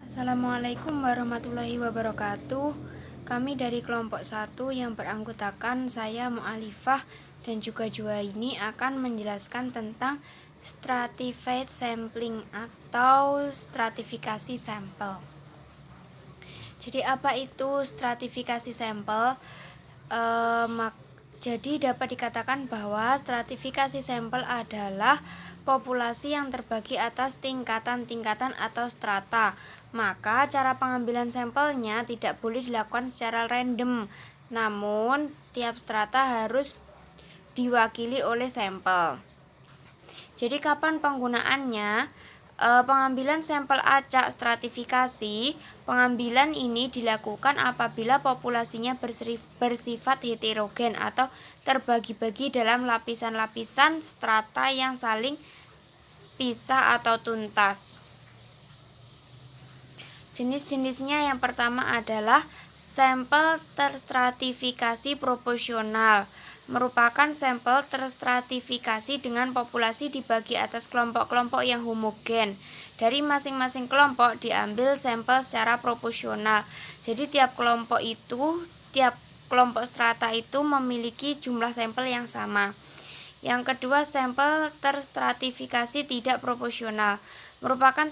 Assalamualaikum warahmatullahi wabarakatuh. Kami dari kelompok 1 yang beranggotakan saya Mu'alifah dan juga Juwaini akan menjelaskan tentang stratified sampling atau stratifikasi sampel. Jadi apa itu stratifikasi sampel? Jadi dapat dikatakan bahwa stratifikasi sampel adalah populasi yang terbagi atas tingkatan-tingkatan atau strata. Maka cara pengambilan sampelnya tidak boleh dilakukan secara random, namun tiap strata harus diwakili oleh sampel. Jadi kapan penggunaannya? Pengambilan sampel acak stratifikasi, pengambilan ini dilakukan apabila populasinya bersifat heterogen atau terbagi-bagi dalam lapisan-lapisan strata yang saling pisah atau tuntas. Jenis-jenisnya yang pertama adalah sampel terstratifikasi proporsional, merupakan sampel terstratifikasi dengan populasi dibagi atas kelompok-kelompok yang homogen. Dari masing-masing kelompok diambil sampel secara proporsional. Jadi tiap kelompok strata itu memiliki jumlah sampel yang sama. Yang kedua, sampel terstratifikasi tidak proporsional, merupakan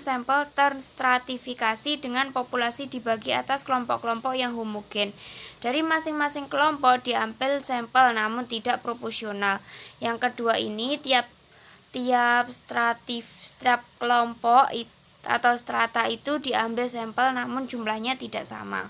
sampel terstratifikasi dengan populasi dibagi atas kelompok-kelompok yang homogen. Dari masing-masing kelompok diambil sampel namun tidak proporsional. Yang kedua ini tiap kelompok atau strata itu diambil sampel namun jumlahnya tidak sama.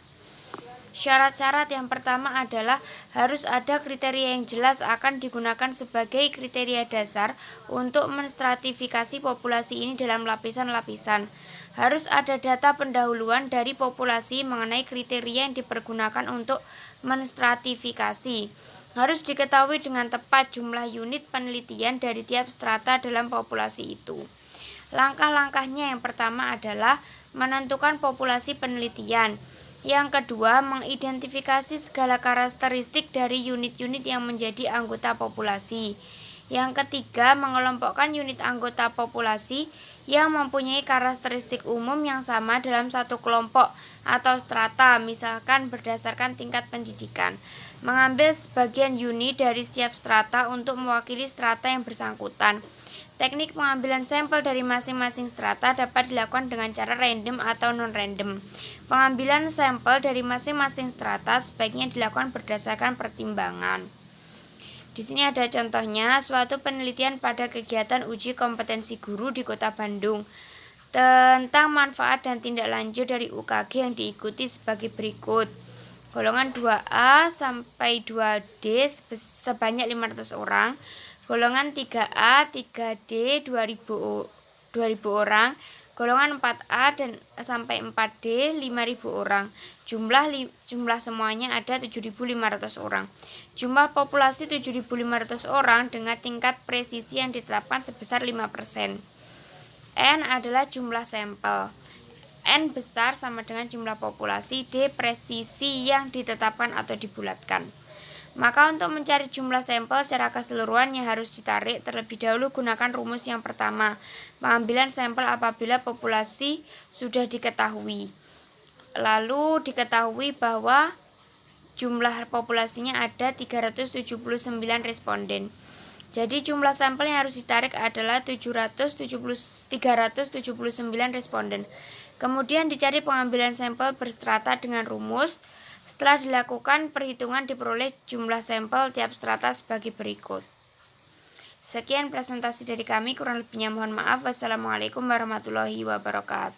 Syarat-syarat yang pertama adalah harus ada kriteria yang jelas akan digunakan sebagai kriteria dasar untuk menstratifikasi populasi ini dalam lapisan-lapisan. Harus ada data pendahuluan dari populasi mengenai kriteria yang dipergunakan untuk menstratifikasi. Harus diketahui dengan tepat jumlah unit penelitian dari tiap strata dalam populasi itu. Langkah-langkahnya yang pertama adalah menentukan populasi penelitian. Yang kedua, mengidentifikasi segala karakteristik dari unit-unit yang menjadi anggota populasi. Yang ketiga, mengelompokkan unit anggota populasi yang mempunyai karakteristik umum yang sama dalam satu kelompok atau strata, misalkan berdasarkan tingkat pendidikan. Mengambil sebagian unit dari setiap strata untuk mewakili strata yang bersangkutan. Teknik pengambilan sampel dari masing-masing strata dapat dilakukan dengan cara random atau non-random. Pengambilan sampel dari masing-masing strata sebaiknya dilakukan berdasarkan pertimbangan. Di sini ada contohnya suatu penelitian pada kegiatan uji kompetensi guru di Kota Bandung tentang manfaat dan tindak lanjut dari UKG yang diikuti sebagai berikut. Golongan 2A sampai 2D sebanyak 500 orang. Golongan 3A, 3D 2000 orang, golongan 4A dan sampai 4D 5.000 orang. Jumlah semuanya ada 7.500 orang. Jumlah populasi 7.500 orang dengan tingkat presisi yang ditetapkan sebesar 5%. N adalah jumlah sampel. N besar sama dengan jumlah populasi, D presisi yang ditetapkan atau dibulatkan. Maka untuk mencari jumlah sampel secara keseluruhan yang harus ditarik, terlebih dahulu gunakan rumus yang pertama, pengambilan sampel apabila populasi sudah diketahui. Lalu diketahui bahwa jumlah populasinya ada 379 responden. Jadi jumlah sampel yang harus ditarik adalah 379 responden. Kemudian dicari pengambilan sampel berstrata dengan rumus. Setelah dilakukan perhitungan diperoleh jumlah sampel tiap strata sebagai berikut. Sekian presentasi dari kami, kurang lebihnya mohon maaf. Wassalamualaikum warahmatullahi wabarakatuh.